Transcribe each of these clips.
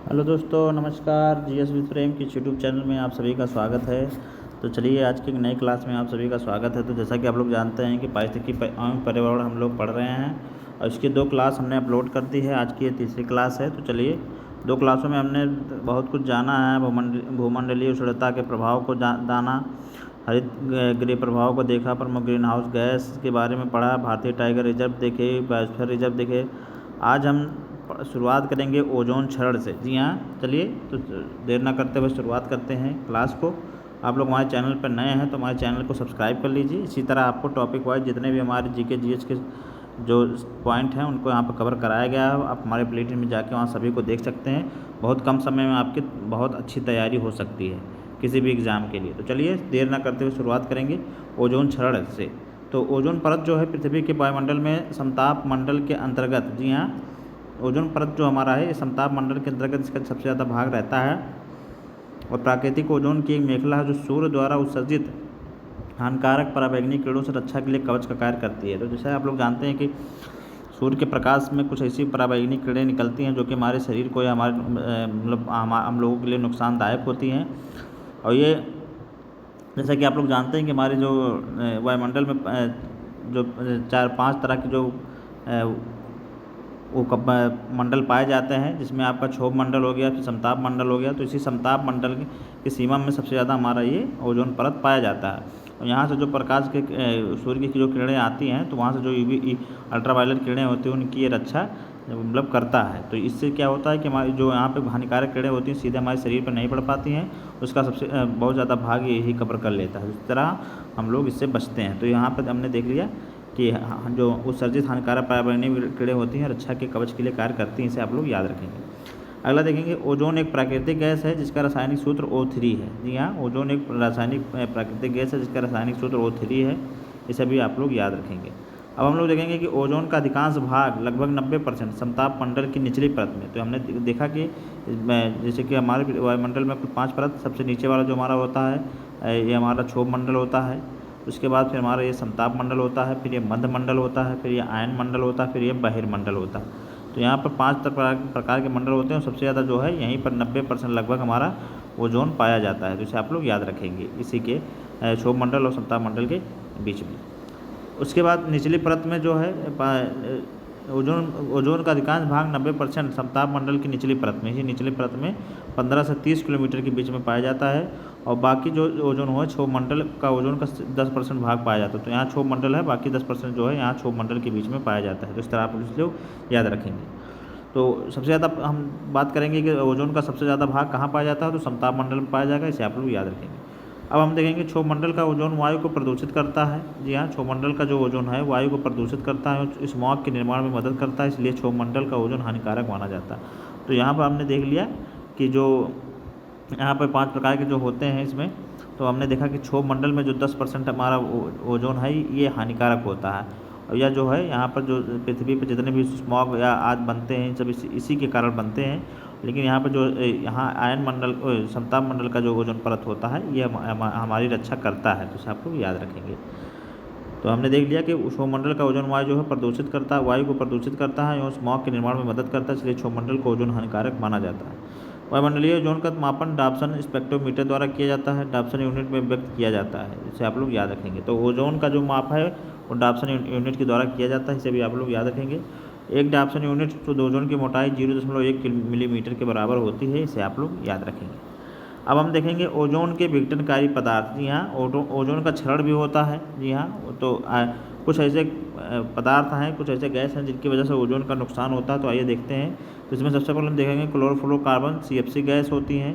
Hello दोस्तों, नमस्कार। GS with प्रेम की यूट्यूब चैनल में आप सभी का स्वागत है। तो चलिए, आज की एक नई क्लास में आप सभी का स्वागत है। तो जैसा कि आप लोग जानते हैं कि पारिस्थितिकी एवं पर्यावरण हम लोग पढ़ रहे हैं और इसकी 2 क्लास हमने अपलोड कर दी है। आज की ये तीसरी क्लास है। तो चलिए, 2 क्लासों में हमने बहुत कुछ जाना है। भूमंडलीय उष्णता के प्रभाव को जाना, हरित गृह प्रभाव को देखा, प्रमुख ग्रीन हाउस गैस के बारे में पढ़ा, भारतीय टाइगर रिजर्व देखे, बायोस्फीयर रिजर्व देखे। आज हम शुरुआत करेंगे ओजोन क्षरण से। जी हाँ, चलिए तो देर ना करते हुए शुरुआत करते हैं क्लास को। आप लोग हमारे चैनल पर नए हैं तो हमारे चैनल को सब्सक्राइब कर लीजिए। इसी तरह आपको टॉपिक वाइज जितने भी हमारे जीके जीएस के जो पॉइंट हैं उनको यहाँ पर कवर कराया गया है। आप हमारे प्लेलिस्ट में जाके वहाँ सभी को देख सकते हैं। बहुत कम समय में आपकी बहुत अच्छी तैयारी हो सकती है किसी भी एग्ज़ाम के लिए। तो चलिए, देर ना करते हुए शुरुआत करेंगे ओजोन क्षरण से। तो ओजोन परत जो है पृथ्वी के वायुमंडल में समताप मंडल के अंतर्गत, जी हाँ, ओजोन परत जो हमारा है ये समताप मंडल के अंतर्गत इसका सबसे ज़्यादा भाग रहता है और प्राकृतिक ओजोन की एक मेखला है जो सूर्य द्वारा उत्सर्जित हानिकारक पराबैंगनी किरणों से रक्षा के लिए कवच का कार्य करती है। तो जैसे आप लोग जानते हैं कि सूर्य के प्रकाश में कुछ ऐसी पराबैंगनी किरणें निकलती हैं जो कि हमारे शरीर को या हमारे मतलब हम लोगों के लिए नुकसानदायक होती हैं। और ये जैसा कि आप लोग जानते हैं कि हमारे जो वायुमंडल में जो 4-5 तरह के जो वो मंडल पाए जाते हैं, जिसमें आपका क्षोभ मंडल हो गया, फिर समताप मंडल हो गया। तो इसी समताप मंडल की सीमा में सबसे ज़्यादा हमारा ये ओजोन परत पाया जाता है। और यहाँ से जो प्रकाश के सूर्य की जो किरणें आती हैं तो वहाँ से जो यूवी अल्ट्रावायलेट किरणें होती हैं उनकी ये रक्षा मतलब करता है। तो इससे क्या होता है कि हमारी जो यहाँ पे हानिकारक किरणें होती हैं सीधे हमारे शरीर पर नहीं पड़ पाती हैं। उसका सबसे बहुत ज़्यादा भाग यही कवर कर लेता है। इस तरह हम लोग इससे बचते हैं। तो यहाँ पर हमने देख लिया कि जो उत्सर्जित हानिकारक पराबैंगनी किरणें होती हैं रक्षा के कवच के लिए कार्य करती हैं। इसे आप लोग याद रखेंगे। अगला देखेंगे, ओजोन एक प्राकृतिक गैस है जिसका रासायनिक सूत्र O3 है। जी हाँ, ओजोन एक प्राकृतिक गैस है जिसका रासायनिक सूत्र O3 है। इसे भी आप लोग याद रखेंगे। अब हम लोग देखेंगे कि ओजोन का अधिकांश भाग लगभग 90% समताप मंडल की निचली परत में। तो हमने देखा कि जैसे कि हमारे वायुमंडल में कुल 5 परत, सबसे नीचे वाला जो हमारा होता है ये हमारा क्षोभ मंडल होता है। उसके बाद फिर हमारा ये समताप मंडल होता है, फिर ये मध्य मंडल होता है, फिर ये आयन मंडल होता है, फिर ये बहिर्मंडल होता है। तो यहाँ पर 5 प्रकार के मंडल होते हैं और सबसे ज़्यादा जो है यहीं पर 90% लगभग हमारा ओजोन पाया जाता है। तो इसे आप लोग याद रखेंगे इसी के क्षोभ मंडल और समताप मंडल के बीच में। उसके बाद निचली परत में जो है ओजोन का अधिकांश भाग 90% समताप मंडल की निचली परत में ही निचली परत में 15 से 30 किलोमीटर के बीच में पाया जाता है। और बाकी जो ओजोन हो क्षोभ मंडल का ओजोन का 10% भाग पाया जाता है। तो यहाँ क्षोभ मंडल है, बाकी 10% जो है यहाँ क्षोभ मंडल के बीच में पाया जाता है। तो इस तरह आप लोग याद रखेंगे। तो सबसे ज़्यादा हम बात करेंगे कि ओजोन का सबसे ज़्यादा भाग कहाँ पाया जाता है, तो समताप मंडल में पाया जाएगा। इसे आप लोग याद रखेंगे। अब हम देखेंगे क्षोभ मंडल का ओजोन वायु को प्रदूषित करता है। जी हाँ, क्षोभ मंडल का जो ओजोन है वायु को प्रदूषित करता है, स्मॉग के निर्माण में मदद करता है, इसलिए क्षोभ मंडल का ओजोन हानिकारक माना जाता है। तो यहाँ पर हमने देख लिया कि जो यहाँ पर 5 प्रकार के जो होते हैं इसमें, तो हमने देखा कि क्षोभ मंडल में जो 10% हमारा ओजोन है ये हानिकारक होता है। और यह जो है यहाँ पर जो पृथ्वी पर जितने भी स्मॉग या आज बनते हैं सब इसी के कारण बनते हैं। लेकिन यहाँ पर जो यहाँ आयन मंडल समताप मंडल का जो ओजोन परत होता है ये हमारी रक्षा करता है। तो इसे आप लोग याद रखेंगे। तो हमने देख लिया कि क्षोभमंडल का ओजोन वायु जो है प्रदूषित करता है, वायु को प्रदूषित करता है और स्मॉग के निर्माण में मदद करता है, इसलिए क्षोभमंडल को ओजोन हानिकारक माना जाता है। वायुमंडलीय ओजोन का मापन डॉप्सन स्पेक्ट्रोमीटर द्वारा किया जाता है। डॉप्सन यूनिट में व्यक्त किया जाता है। इसे आप लोग याद रखेंगे। तो ओजोन का जो माप है वो डॉप्सन यूनिट के द्वारा किया जाता है। इसे भी आप लोग याद रखेंगे। एक डॉप्सन यूनिट शुद्ध ओजोन की मोटाई 0.1 मिलीमीटर के बराबर होती है। इसे आप लोग याद रखेंगे। अब हम देखेंगे ओजोन के विघटनकारी पदार्थ। जी हाँ, ओजोन का क्षरण भी होता है। जी हाँ, तो कुछ ऐसे पदार्थ हैं, कुछ ऐसे गैस हैं जिनकी वजह से ओजोन का नुकसान होता है। तो आइए देखते हैं। तो इसमें सबसे पहले हम देखेंगे क्लोरोफ्लोरोकार्बन CFC गैस होती हैं।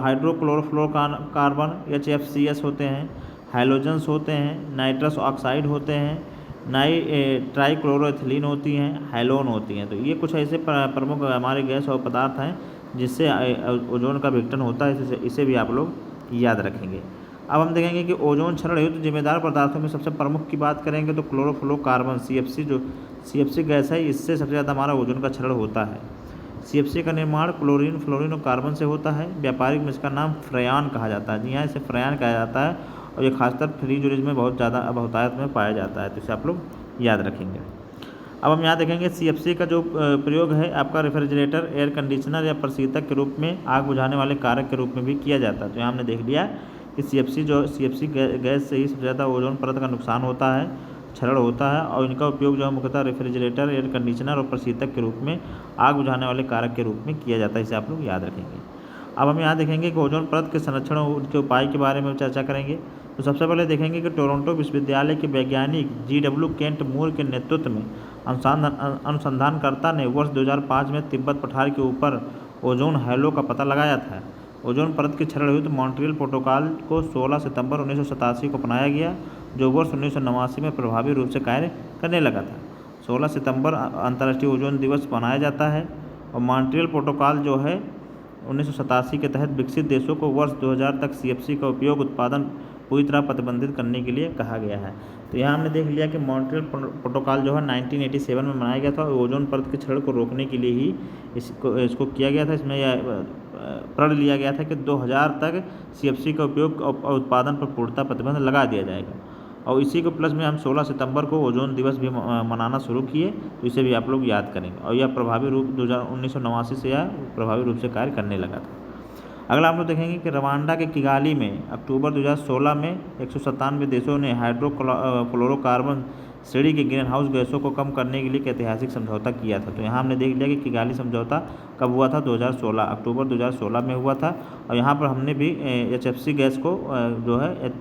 हाइड्रोक्लोरोफ्लोरोकार्बन HFCS होते हैं। हाइलोजन्स होते हैं। नाइट्रस ऑक्साइड होते हैं। ट्राइक्लोरोएथिलीन होती हैं। हैलोन होती हैं। तो ये कुछ ऐसे प्रमुख हमारे गैस और पदार्थ हैं जिससे ओजोन का विघटन होता है। इसे भी आप लोग याद रखेंगे। अब हम देखेंगे कि ओजोन क्षरण हेतु जिम्मेदार पदार्थों में सबसे प्रमुख की बात करेंगे तो क्लोरोफ्लोरोकार्बन CFC गैस है, इससे सबसे ज़्यादा हमारा ओजोन का क्षरण होता है। CFC का निर्माण क्लोरीन, फ्लोरीन और कार्बन से होता है। व्यापारिक में इसका नाम फ्रेयान कहा जाता है। जी हाँ, इसे फ्रेयान कहा जाता है और ये खासकर फ्रीज में बहुत ज़्यादा बहुतायत में पाया जाता है। तो इसे आप लोग याद रखेंगे। अब हम यहाँ देखेंगे CFC का जो प्रयोग है आपका रेफ्रिजरेटर, एयर कंडीशनर या प्रशीतक के रूप में, आग बुझाने वाले कारक के रूप में भी किया जाता है। तो यहाँ हमने देख लिया कि CFC गैस से ही सबसे ज़्यादा ओजोन परत का नुकसान होता है, क्षरण होता है, और इनका उपयोग जो है मुख्यतः रेफ्रिजरेटर, एयर कंडीशनर और प्रशीतक के रूप में, आग बुझाने वाले कारक के रूप में किया जाता है। इसे आप लोग याद रखेंगे। अब हम यहाँ देखेंगे कि ओजोन परत के संरक्षण और उनके उपाय के बारे में चर्चा करेंगे। तो सबसे पहले देखेंगे कि टोरंटो विश्वविद्यालय के वैज्ञानिक GW केंट मूर के नेतृत्व में अनुसंधानकर्ता ने वर्ष 2005 में तिब्बत पठार के ऊपर ओजोन हैलो का पता लगाया था। ओजोन परत के क्षरण हेतु मॉन्ट्रियल प्रोटोकॉल को 16 सितंबर 1987 को अपनाया गया, जो वर्ष 1989 में प्रभावी रूप से कार्य करने लगा था। 16 सितंबर अंतर्राष्ट्रीय ओजोन दिवस मनाया जाता है, और मॉन्ट्रियल प्रोटोकॉल जो है 1987 के तहत विकसित देशों को वर्ष 2000 तक CFC का उपयोग उत्पादन पूरी तरह प्रतिबंधित करने के लिए कहा गया है। तो यहाँ हमने देख लिया कि मॉन्ट्रियल प्रोटोकॉल जो है 1987 में बनाया गया था, और ओजोन परत के क्षरण को रोकने के लिए ही इसको किया गया था। इसमें यह प्रण लिया गया था कि 2000 तक CFC का उपयोग और उत्पादन पर पूर्णतः प्रतिबंध लगा दिया जाएगा, और इसी को प्लस में हम 16 सितंबर को ओजोन दिवस भी मनाना शुरू किए। तो इसे भी आप लोग याद करेंगे, और यह प्रभावी रूप 1989 से यह प्रभावी रूप से कार्य करने लगा था। अगला हम लोग देखेंगे कि रवांडा के किगाली में अक्टूबर 2016 में 197 देशों ने हाइड्रोक्लोरोकार्बन श्रेणी के ग्रीन हाउस गैसों को कम करने के लिए एक ऐतिहासिक समझौता किया था। तो यहाँ हमने देख लिया कि किगाली समझौता कब हुआ था, 2016 अक्टूबर 2016 में हुआ था, और यहाँ पर हमने भी HFC गैस को जो है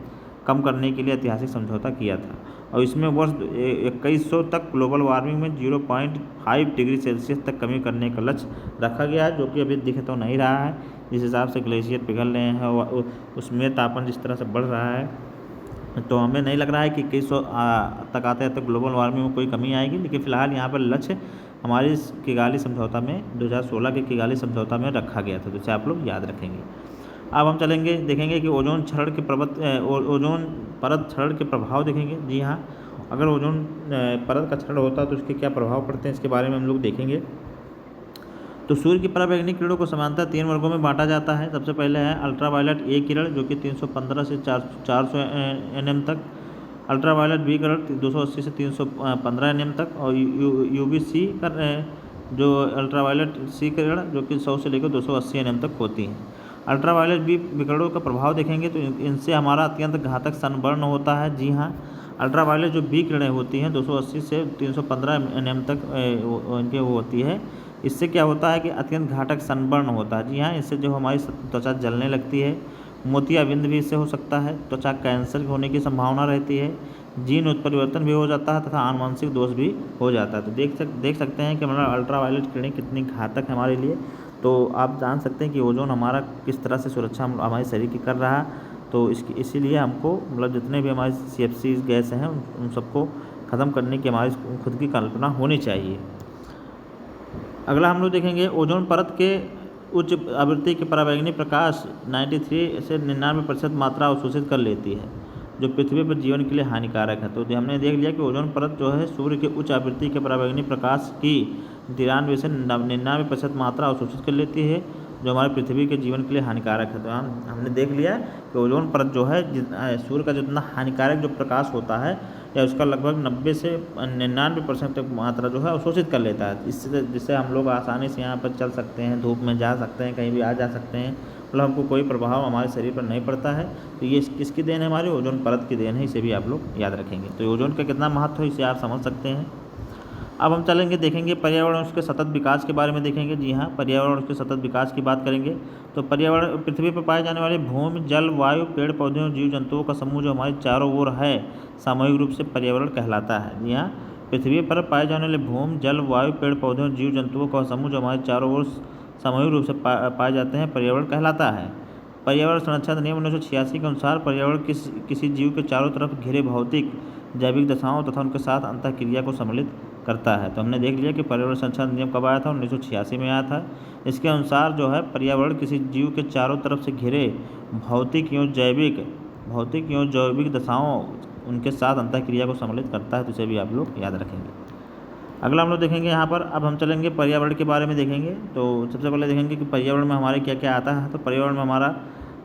कम करने के लिए ऐतिहासिक समझौता किया था, और इसमें वर्ष 2100 तक ग्लोबल वार्मिंग में 0.5 डिग्री सेल्सियस तक कमी करने का लक्ष्य रखा गया है, जो कि अभी दिख तो नहीं रहा है। जिस हिसाब से ग्लेशियर पिघल रहे हैं और उसमें तापमान जिस तरह से बढ़ रहा है, तो हमें नहीं लग रहा है कि 2100 तक आते तक ग्लोबल वार्मिंग में कोई कमी आएगी। लेकिन फिलहाल यहाँ पर लक्ष्य हमारे इस किगाली समझौता में 2016 के किगाली समझौता में रखा गया था, जिसे आप लोग याद रखेंगे। अब हम चलेंगे देखेंगे कि ओजोन परत क्षरण के प्रभाव देखेंगे। जी हाँ, अगर ओजोन परत का क्षरण होता है तो उसके क्या प्रभाव पड़ते हैं, इसके बारे में हम लोग देखेंगे। तो सूर्य की पराबैंगनी किरणों को समानतः 3 वर्गों में बांटा जाता है। सबसे पहले है अल्ट्रावायलेट A किरण, जो कि 315 से 400 nm तक, अल्ट्रावायलेट B किरण 280 से 315 nm तक, और UVC जो अल्ट्रावायलेट C किरण जो कि 100 से लेकर 280 nm तक होती हैं। अल्ट्रावायलेट B विकिरणों का प्रभाव देखेंगे तो इनसे हमारा अत्यंत घातक सनबर्न होता है। जी हाँ, अल्ट्रावायलेट जो B किरणें होती हैं 280 से 315 nm तक इनके वो होती है। इससे क्या होता है कि अत्यंत घातक सनबर्न होता है। जी हाँ, इससे जो हमारी त्वचा जलने लगती है, मोतियाबिंद भी इससे हो सकता है, त्वचा कैंसर होने की संभावना रहती है, जीन उत्परिवर्तन भी हो जाता है तथा आनुवंशिक दोष भी हो जाता है। तो देख सकते हैं कि मतलब अल्ट्रावायलेट किरणें कितनी घातक है हमारे लिए। तो आप जान सकते हैं कि ओजोन हमारा किस तरह से सुरक्षा हमारे शरीर की कर रहा है। तो इसीलिए हमको मतलब जितने भी हमारे CFC गैस हैं उन सबको ख़त्म करने की हमारी खुद की कल्पना होनी चाहिए। अगला हम लोग देखेंगे ओजोन परत के उच्च आवृत्ति के पराबैंगनी प्रकाश 93 से 99% मात्रा अवशोषित कर लेती है, जो पृथ्वी पर जीवन के लिए हानिकारक है। तो हमने देख लिया कि ओजोन परत जो है सूर्य के उच्च आवृत्ति के पराबैंगनी प्रकाश की 93 से 99% मात्रा अवशोषित कर लेती है, जो हमारे पृथ्वी के जीवन के लिए हानिकारक है। तो हमने देख लिया कि ओजोन परत जो है सूर्य का जितना हानिकारक जो प्रकाश होता है या उसका लगभग 90 से 99% तक मात्रा जो है अवशोषित कर लेता है। जिससे हम लोग आसानी से यहाँ पर चल सकते हैं, धूप में जा सकते हैं, कहीं भी आ जा सकते हैं, मतलब हमको कोई प्रभाव हमारे शरीर पर नहीं पड़ता है। तो ये किसकी देन है, हमारी ओजोन परत की देन है। इसे भी आप लोग याद रखेंगे। तो ओजोन का कितना महत्व है इसे आप समझ सकते हैं। अब हम चलेंगे देखेंगे पर्यावरण और उसके सतत विकास के बारे में देखेंगे। जी हाँ, पर्यावरण और उसके सतत विकास की बात करेंगे। तो पर्यावरण पृथ्वी पर पाए जाने वाले भूमि, जल, वायु, पेड़ पौधे और जीव जंतुओं का समूह जो हमारे चारों ओर है, सामूहिक रूप से पर्यावरण कहलाता है। जी हाँ, पृथ्वी पर पाए जाने वाले भूमि, जल, वायु, पेड़ पौधे और जीव जंतुओं का समूह जो हमारे चारों ओर सामूहिक रूप से पाए जाते हैं, पर्यावरण कहलाता है। पर्यावरण संरक्षण अधिनियम 1986 के अनुसार पर्यावरण किसी जीव के चारों तरफ घिरे भौतिक, जैविक दशाओं तथा उनके साथ अंतःक्रिया को सम्मिलित करता है। तो हमने देख लिया कि पर्यावरण संरक्षण अधिनियम कब आया था, 1986 में आया था। इसके अनुसार जो है पर्यावरण किसी जीव के चारों तरफ से घिरे भौतिक एवं जैविक दशाओं उनके साथ अंतःक्रिया को सम्मिलित करता है। तो इसे भी आप लोग याद रखेंगे। अगला हम लोग देखेंगे यहाँ पर, अब हम चलेंगे पर्यावरण के बारे में देखेंगे। तो सबसे पहले देखेंगे कि पर्यावरण में हमारे क्या क्या आता है। तो पर्यावरण में हमारा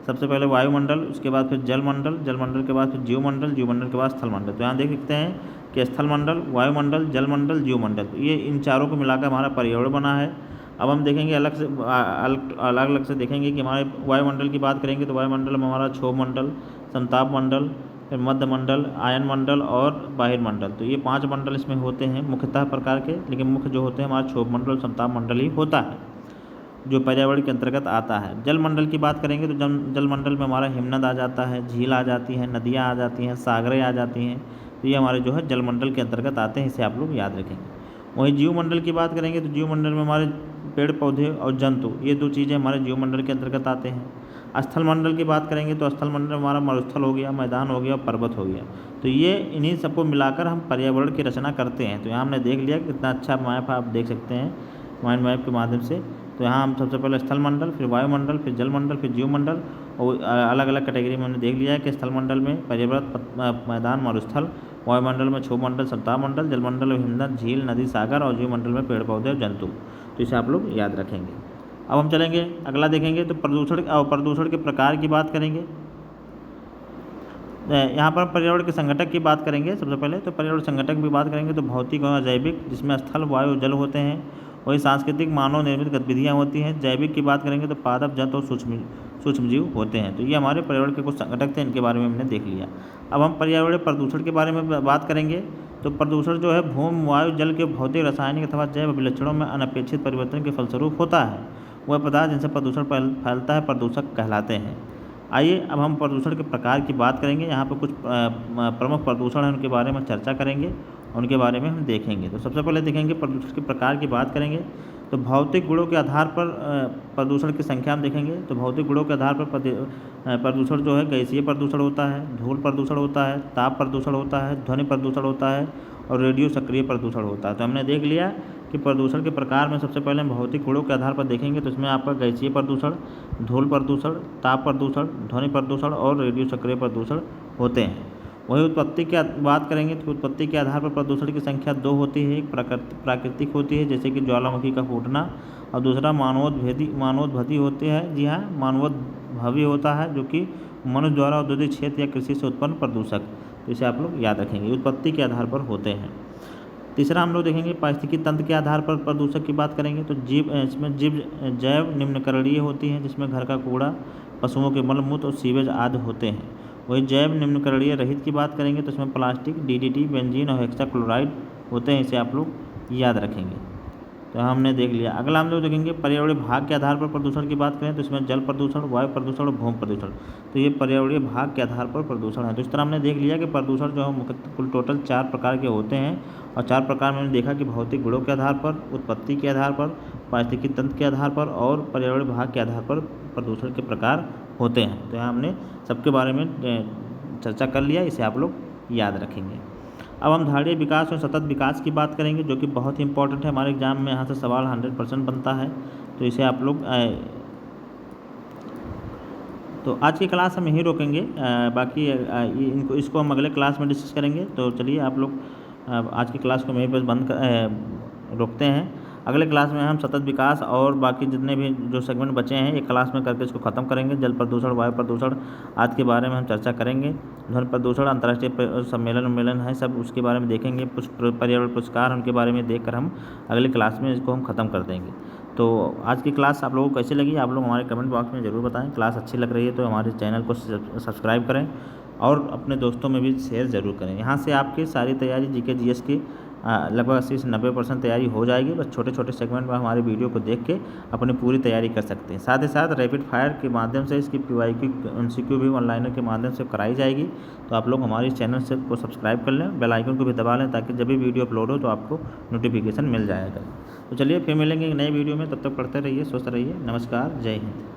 सबसे पहले वायुमंडल, उसके बाद फिर जलमंडल, जलमंडल के बाद फिर जीवमंडल, जीवमंडल के बाद स्थलमंडल। तो यहाँ देख सकते हैं कि स्थलमंडल, वायुमंडल, जलमंडल, जीवमंडल, तो ये इन चारों को मिलाकर हमारा पर्यावरण बना है। अब हम देखेंगे अलग से अलग अलग से देखेंगे कि हमारे वायुमंडल की बात करेंगे तो वायुमंडल में हमारा क्षोभ मंडल, संताप मंडल, फिर मध्य मंडल, आयन मंडल और बहिर्मंडल, तो ये 5 मंडल इसमें होते हैं मुख्यतः प्रकार के, लेकिन मुख्य जो होते हैं हमारा क्षोभ मंडल, संताप मंडल ही होता है जो पर्यावरण के अंतर्गत आता है। जलमंडल की बात करेंगे तो जलमंडल में हमारा हिमनद आ जाता है, झील आ जाती है, नदियाँ आ जाती हैं, सागरें आ जाती हैं, तो ये हमारे जो है जलमंडल के अंतर्गत आते हैं, इसे आप लोग याद रखेंगे। वहीं जीवमंडल की बात करेंगे तो जीवमंडल में हमारे पेड़ पौधे और जंतु, ये 2 चीज़ें हमारे जीवमंडल के अंतर्गत आते हैं। स्थल मंडल की बात करेंगे तो स्थल मंडल हमारा मरुस्थल हो गया, मैदान हो गया, पर्वत हो गया, तो ये इन्हीं सबको मिलाकर हम पर्यावरण की रचना करते हैं। तो यहाँ हमने देख लिया कितना अच्छा मैप आप देख सकते हैं माइंड मैप के माध्यम से। तो यहाँ हम सबसे पहले स्थल मंडल, फिर वायुमंडल, फिर जलमंडल, फिर जीवमंडल, और अलग अलग कैटेगरी में हमने देख लिया है कि स्थल मंडल में पर्यावरण, मैदान, मरुस्थल, वायुमंडल में क्षोभ मंडल, संताप मंडल, जलमंडल में हिमनद, झील, नदी, सागर, और जीवमंडल में पेड़ पौधे और जंतु, तो इसे आप लोग याद रखेंगे। अब हम चलेंगे अगला देखेंगे तो प्रदूषण के प्रकार की बात करेंगे। यहाँ पर पर्यावरण के संगठक की बात करेंगे। सबसे पहले तो पर्यावरण संगठक की बात करेंगे तो भौतिक और जैविक, जिसमें स्थल, वायु, जल होते हैं। वही सांस्कृतिक, मानव निर्मित गतिविधियाँ होती हैं। जैविक की बात करेंगे तो पादप, जंतु और सूक्ष्म जीव होते हैं। तो ये हमारे पर्यावरण के कुछ संगठक थे, इनके बारे में हमने देख लिया। अब हम पर्यावरण प्रदूषण के बारे में बात करेंगे। तो प्रदूषण जो है भूमि, वायु, जल के भौतिक, रासायनिक अथवा जैव विलक्षणों में अनपेक्षित परिवर्तन के फलस्वरूप होता है। वह पदार्थ जिनसे प्रदूषण फैलता है प्रदूषक कहलाते हैं। आइए अब हम प्रदूषण के प्रकार की बात करेंगे। यहाँ पर कुछ प्रमुख प्रदूषण हैं, उनके बारे में चर्चा करेंगे, उनके बारे में हम देखेंगे। तो सबसे पहले देखेंगे प्रदूषण के प्रकार की बात करेंगे तो भौतिक गुणों के आधार पर प्रदूषण की संख्या हम देखेंगे। तो भौतिक गुणों के आधार पर प्रदूषण जो है गैसीय प्रदूषण होता है, धूल प्रदूषण होता है, ताप प्रदूषण होता है, ध्वनि प्रदूषण होता है और रेडियो सक्रिय प्रदूषण होता है। तो हमने देख लिया कि प्रदूषण के प्रकार में सबसे पहले हम भौतिक गुणों के आधार पर देखेंगे। तो इसमें आपका गैसीय प्रदूषण, धूल प्रदूषण, ताप प्रदूषण, ध्वनि प्रदूषण और रेडियो सक्रिय प्रदूषण होते हैं। वही उत्पत्ति की बात करेंगे तो उत्पत्ति के आधार पर प्रदूषण की संख्या 2 होती है। एक प्राकृतिक होती है जैसे कि ज्वालामुखी का फूटना, और दूसरा मानवोद्भवी होते हैं। जी हाँ, मानवोद्भवी होता है जो कि मनुष्य द्वारा औद्योगिक क्षेत्र या कृषि से उत्पन्न प्रदूषक, तो इसे आप लोग याद रखेंगे, उत्पत्ति के आधार पर होते हैं। तीसरा हम लोग देखेंगे पारिस्थितिकी तंत्र के आधार पर प्रदूषक की बात करेंगे। तो इसमें जैव निम्नकरणीय होती हैं, जिसमें घर का कूड़ा, पशुओं के मलमूत्र और सीवेज आदि होते हैं। वही जैव निम्नकरणीय रहित की बात करेंगे तो इसमें प्लास्टिक, DDT, बेंजीन और हेक्साक्लोराइड होते हैं, इसे आप लोग याद रखेंगे। तो हमने देख लिया। अगला हम लोग देखेंगे पर्यावरणीय भाग के आधार पर प्रदूषण की बात करें तो इसमें जल प्रदूषण, वायु प्रदूषण और भूमि प्रदूषण, तो ये पर्यावरणीय भाग के आधार पर प्रदूषण है। तो इस तरह हमने देख लिया कि प्रदूषण जो है मुख्य कुल टोटल 4 प्रकार के होते हैं, और 4 प्रकार में हमने देखा कि भौतिक गुणों के आधार पर, उत्पत्ति के आधार पर, पारिस्थितिकी तंत्र के आधार पर और पर्यावरणीय भाग के आधार पर प्रदूषण के प्रकार होते हैं। तो यहाँ हमने सबके बारे में चर्चा कर लिया, इसे आप लोग याद रखेंगे। अब हम धारणीय विकास और सतत विकास की बात करेंगे, जो कि बहुत ही इंपॉर्टेंट है। हमारे एग्जाम में यहाँ से सवाल 100% बनता है, तो इसे आप लोग तो आज की क्लास हम यहीं रोकेंगे। बाकी इसको हम अगले क्लास में डिस्कस करेंगे। तो चलिए आप लोग आज की क्लास को यहीं पर रोकते हैं। अगले क्लास में हम सतत विकास और बाकी जितने भी जो सेगमेंट बचे हैं एक क्लास में करके इसको ख़त्म करेंगे। जल प्रदूषण, वायु प्रदूषण आदि के बारे में हम चर्चा करेंगे। ध्वनि प्रदूषण, अंतर्राष्ट्रीय सम्मेलन है, सब उसके बारे में देखेंगे। कुछ पर्यावरण पुरस्कार, उनके बारे में देखकर हम अगली क्लास में इसको हम ख़त्म कर देंगे। तो आज की क्लास आप लोगों को कैसी लगी आप लोग हमारे कमेंट बॉक्स में ज़रूर बताएं। क्लास अच्छी लग रही है तो हमारे चैनल को सब्सक्राइब करें और अपने दोस्तों में भी शेयर ज़रूर करें। यहाँ से आपकी सारी तैयारी GK GS की लगभग 80 से 90% तैयारी हो जाएगी। बस छोटे छोटे सेगमेंट में हमारे वीडियो को देख के अपनी पूरी तैयारी कर सकते हैं। साथ ही साथ रैपिड फायर के माध्यम से इसकी PYQ MCQ भी ऑनलाइनर के माध्यम से कराई जाएगी। तो आप लोग हमारे चैनल से को सब्सक्राइब कर लें, बेल आइकन को भी दबा लें, ताकि जब भी वीडियो अपलोड हो तो आपको नोटिफिकेशन मिल जाएगा। तो चलिए फिर मिलेंगे एक नए वीडियो में, तब तक पढ़ते रहिए, स्वस्थ रहिए। नमस्कार, जय हिंद।